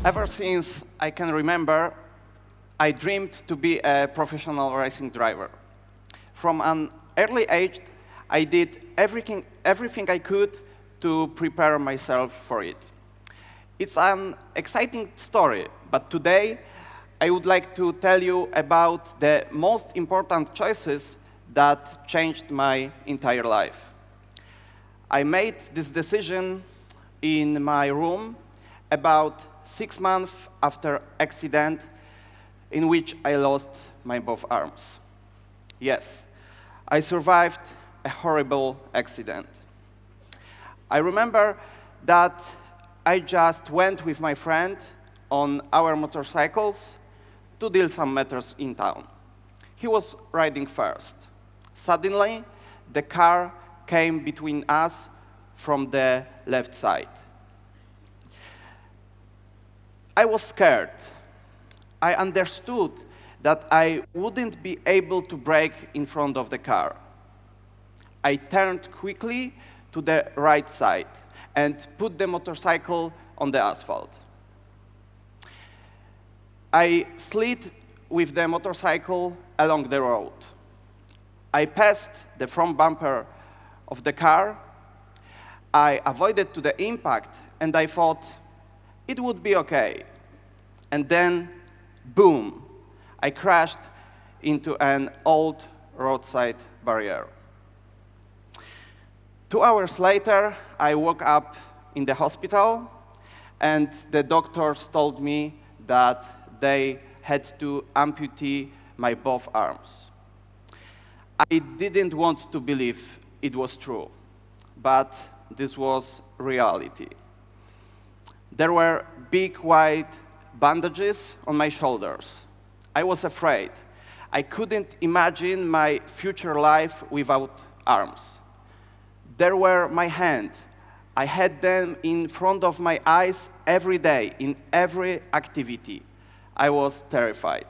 Ever since I can remember, I dreamed to be a professional racing driver. From an early age, I did everything I could to prepare myself for it. It's an exciting story, but today I would like to tell you about the most important choices that changed my entire life. I made this decision in my room about 6 months after accident in which I lost my both arms. Yes, I survived a horrible accident. I remember that I just went with my friend on our motorcycles to deal some matters in town. He was riding first. Suddenly, the car came between us from the left side. I was scared. I understood that I wouldn't be able to brake in front of the car. I turned quickly to the right side and put the motorcycle on the asphalt. I slid with the motorcycle along the road. I passed the front bumper of the car. I avoided the impact, and I thought it would be okay. And then, boom, I crashed into an old roadside barrier. 2 hours later, I woke up in the hospital, and the doctors told me that they had to amputate my both arms. I didn't want to believe it was true, but this was reality. There were big white bandages on my shoulders. I was afraid. I couldn't imagine my future life without arms. There were my hands. I had them in front of my eyes every day, in every activity. I was terrified.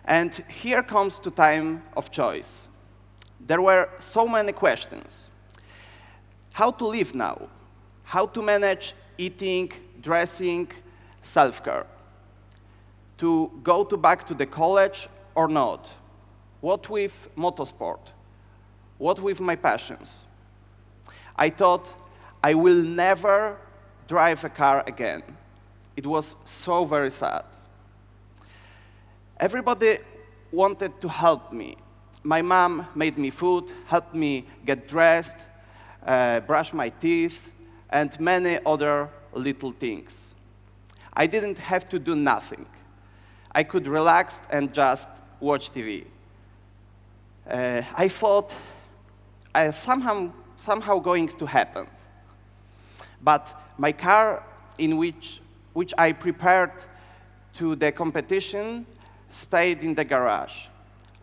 And here comes the time of choice. There were so many questions. How to live now? How to manage eating, dressing, self-care? To go back to the college or not? What with motorsport? What with my passions? I thought I will never drive a car again. It was so very sad. Everybody wanted to help me. My mom made me food, helped me get dressed, brush my teeth, and many other little things. I didn't have to do nothing. I could relax and just watch TV. I thought somehow going to happen. But my car, in which I prepared to the competition, stayed in the garage.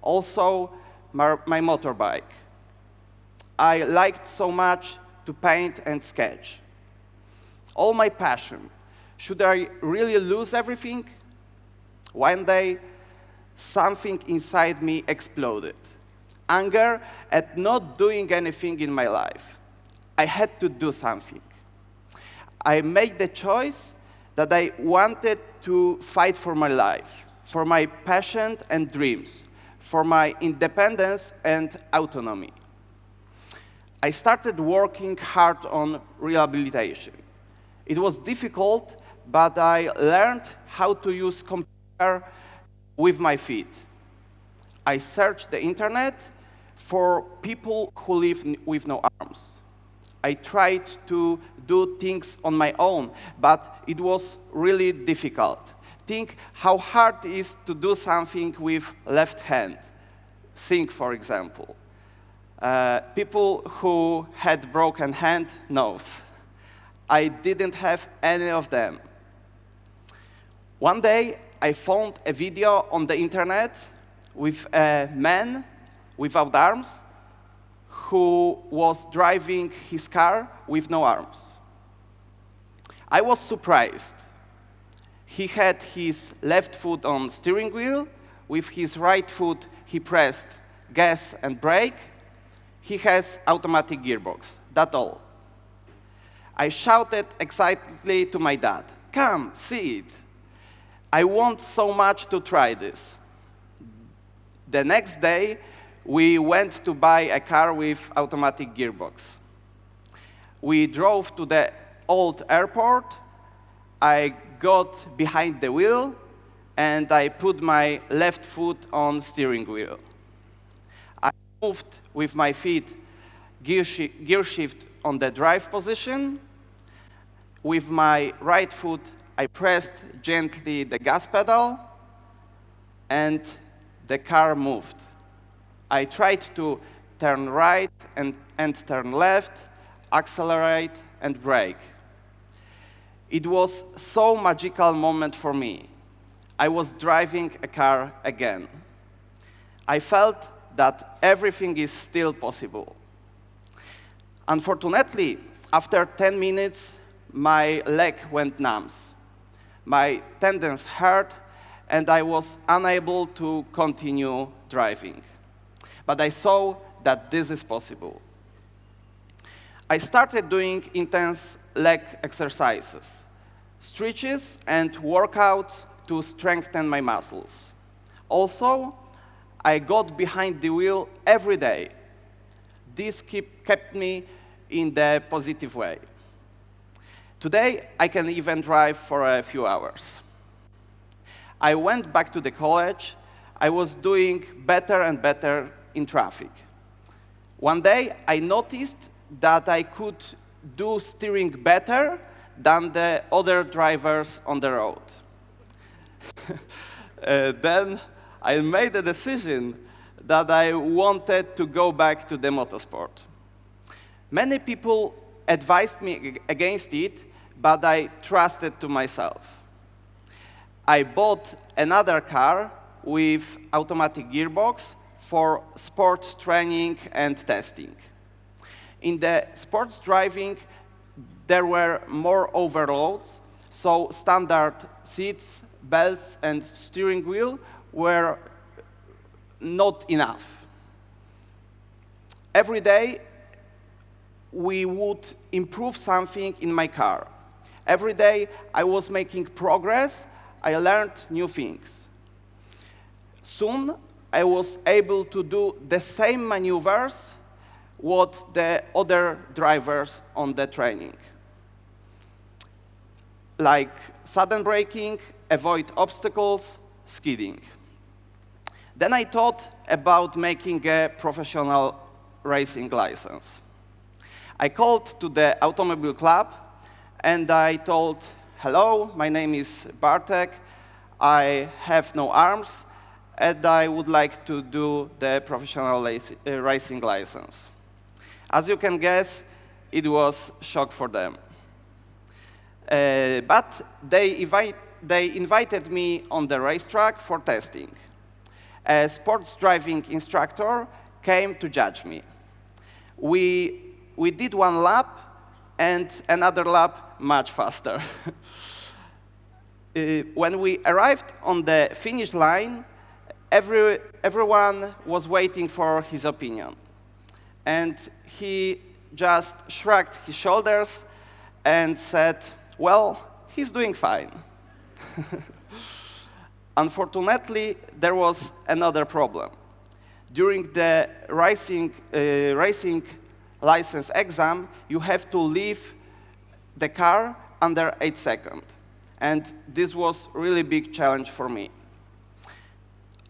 Also, my motorbike. I liked so much to paint and sketch. All my passion. Should I really lose everything? One day, something inside me exploded. Anger at not doing anything in my life. I had to do something. I made the choice that I wanted to fight for my life, for my passion and dreams, for my independence and autonomy. I started working hard on rehabilitation. It was difficult, but I learned how to use computer with my feet. I searched the internet for people who live with no arms. I tried to do things on my own, but it was really difficult. Think how hard it is to do something with left hand. Sing, for example. People who had broken hand knows. I didn't have any of them. One day, I found a video on the internet with a man without arms who was driving his car with no arms. I was surprised. He had his left foot on steering wheel. With his right foot, he pressed gas and brake. He has automatic gearbox. That's all. I shouted excitedly to my dad, come, see it. I want so much to try this. The next day, we went to buy a car with automatic gearbox. We drove to the old airport. I got behind the wheel, and I put my left foot on steering wheel. I moved with my feet gear shift on the drive position. With my right foot, I pressed gently the gas pedal, and the car moved. I tried to turn right and turn left, accelerate and brake. It was so magical moment for me. I was driving a car again. I felt that everything is still possible. Unfortunately, after 10 minutes, my leg went numb. My tendons hurt, and I was unable to continue driving. But I saw that this is possible. I started doing intense leg exercises, stretches, and workouts to strengthen my muscles. Also, I got behind the wheel every day. This kept me in the positive way. Today, I can even drive for a few hours. I went back to the college. I was doing better and better in traffic. One day, I noticed that I could do steering better than the other drivers on the road. Then I made a decision that I wanted to go back to the motorsport. Many people advised me against it, but I trusted to myself. I bought another car with automatic gearbox for sports training and testing. In the sports driving, there were more overloads, so standard seats, belts, and steering wheel were not enough. Every day, we would improve something in my car. Every day, I was making progress. I learned new things. Soon, I was able to do the same maneuvers what the other drivers on the training. Like sudden braking, avoid obstacles, skidding. Then I thought about making a professional racing license. I called to the automobile club, and I told, hello, my name is Bartek, I have no arms, and I would like to do the professional racing license. As you can guess, it was a shock for them. But they invited me on the racetrack for testing. A sports driving instructor came to judge me. We did one lap, and another lap much faster. When we arrived on the finish line, everyone was waiting for his opinion. And he just shrugged his shoulders and said, well, he's doing fine. Unfortunately, there was another problem. During the racing license exam, you have to leave the car under 8 seconds. And this was a really big challenge for me.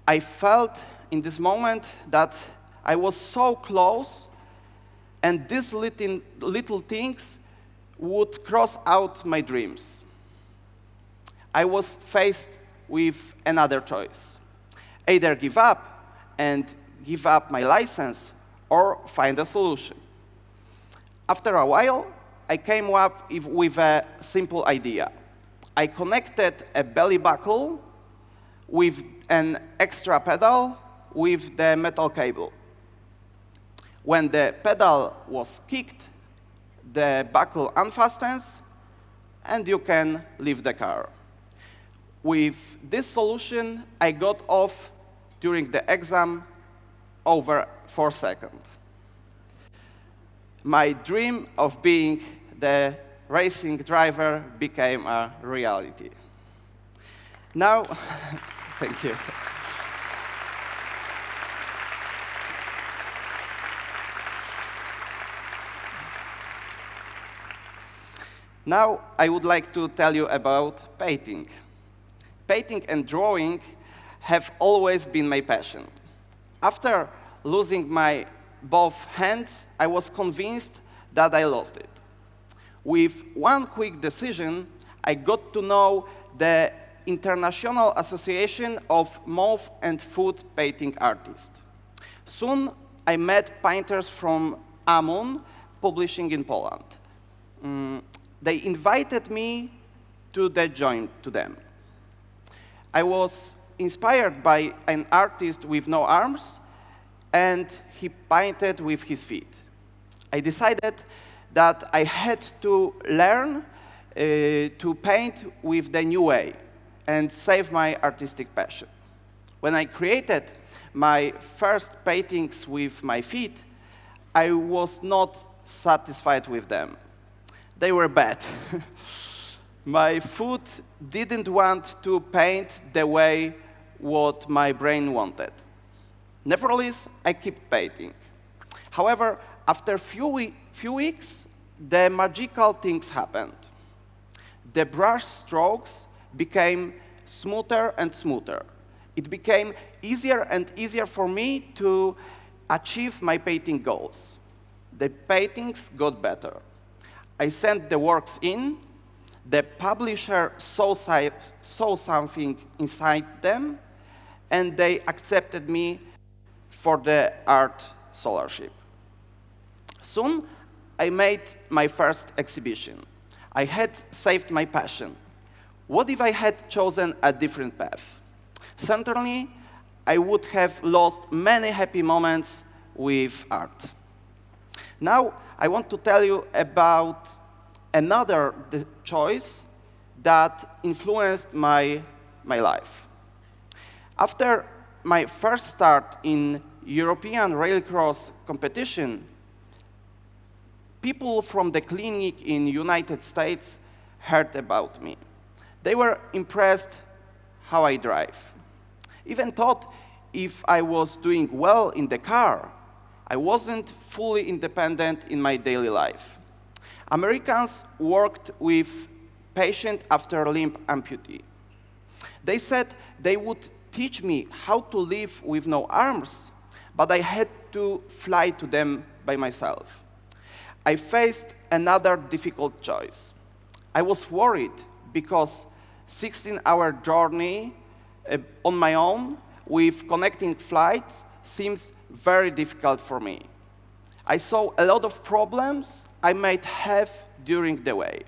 I felt in this moment that I was so close, and these little things would cross out my dreams. I was faced with another choice. Either give up and give up my license, or find a solution. After a while, I came up with a simple idea. I connected a belly buckle with an extra pedal with the metal cable. When the pedal was kicked, the buckle unfastens, and you can leave the car. With this solution, I got off during the exam over 4 seconds. My dream of being the racing driver became a reality. Now, thank you. Now, I would like to tell you about painting. Painting and drawing have always been my passion. After losing my both hands, I was convinced that I lost it. With one quick decision, I got to know the International Association of Mouth and Foot Painting Artists. Soon, I met painters from Amun, publishing in Poland. They invited me to join them. I was inspired by an artist with no arms, and he painted with his feet. I decided that I had to learn to paint with the new way and save my artistic passion. When I created my first paintings with my feet, I was not satisfied with them. They were bad. My foot didn't want to paint the way what my brain wanted. Nevertheless, I kept painting. However, after few weeks, the magical things happened. The brush strokes became smoother and smoother. It became easier and easier for me to achieve my painting goals. The paintings got better. I sent the works in. The publisher saw something inside them, and they accepted me for the art scholarship. Soon, I made my first exhibition. I had saved my passion. What if I had chosen a different path? Certainly, I would have lost many happy moments with art. Now, I want to tell you about another choice that influenced my life. After my first start in European railcross competition, people from the clinic in the United States heard about me. They were impressed how I drive. Even thought if I was doing well in the car, I wasn't fully independent in my daily life. Americans worked with patient after limb amputee. They said they would teach me how to live with no arms, but I had to fly to them by myself. I faced another difficult choice. I was worried because 16-hour journey on my own with connecting flights seems very difficult for me. I saw a lot of problems I might have during the way.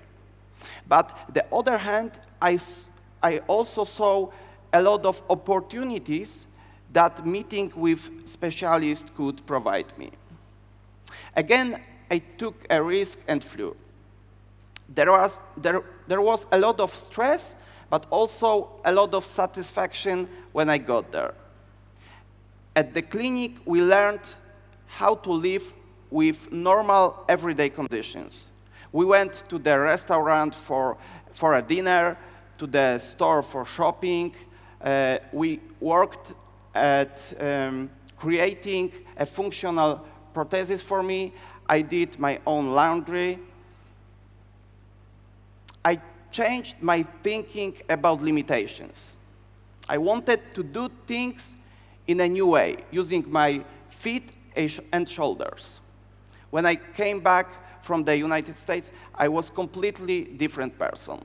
But on the other hand, I also saw a lot of opportunities that meeting with specialists could provide me. Again, I took a risk and flew. There was a lot of stress, but also a lot of satisfaction when I got there. At the clinic, we learned how to live with normal, everyday conditions. We went to the restaurant for a dinner, to the store for shopping. We worked at creating a functional prosthesis for me. I did my own laundry. I changed my thinking about limitations. I wanted to do things in a new way, using my feet and shoulders. When I came back from the United States, I was a completely different person.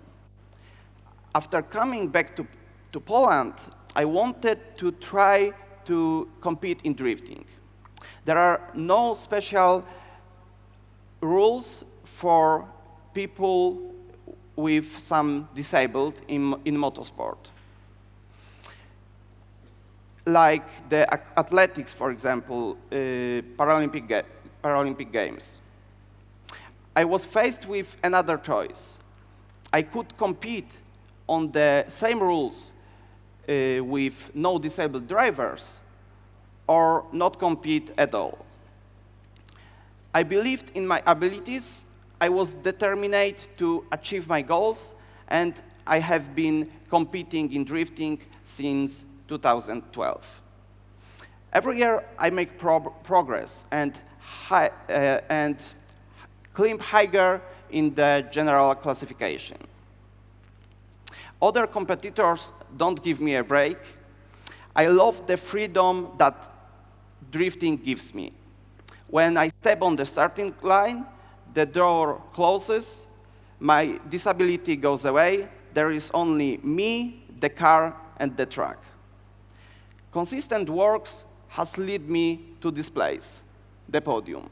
After coming back to Poland, I wanted to try to compete in drifting. There are no special rules for people with some disabled in motorsport. Like the athletics, for example, Paralympic Games. I was faced with another choice. I could compete on the same rules with no disabled drivers, or not compete at all. I believed in my abilities. I was determined to achieve my goals, and I have been competing in drifting since 2012. Every year, I make progress and climb higher in the general classification. Other competitors don't give me a break. I love the freedom that drifting gives me. When I step on the starting line, the door closes, my disability goes away, there is only me, the car, and the track. Consistent work has led me to this place, the podium.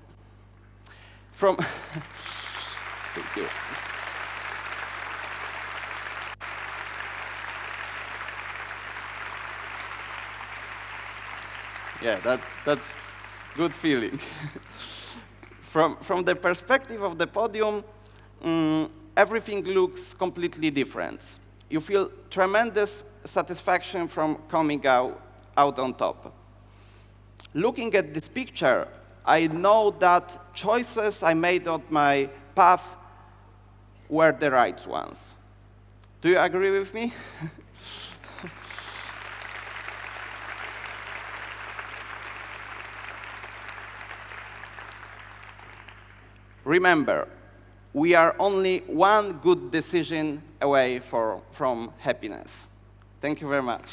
Thank you. Yeah, that's good feeling. From the perspective of the podium, everything looks completely different. You feel tremendous satisfaction from coming out on top. Looking at this picture, I know that choices I made on my path were the right ones. Do you agree with me? Remember, we are only one good decision away from happiness. Thank you very much.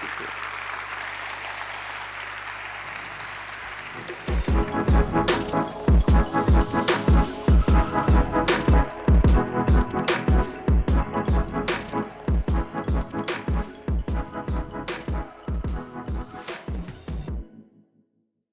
Thank you.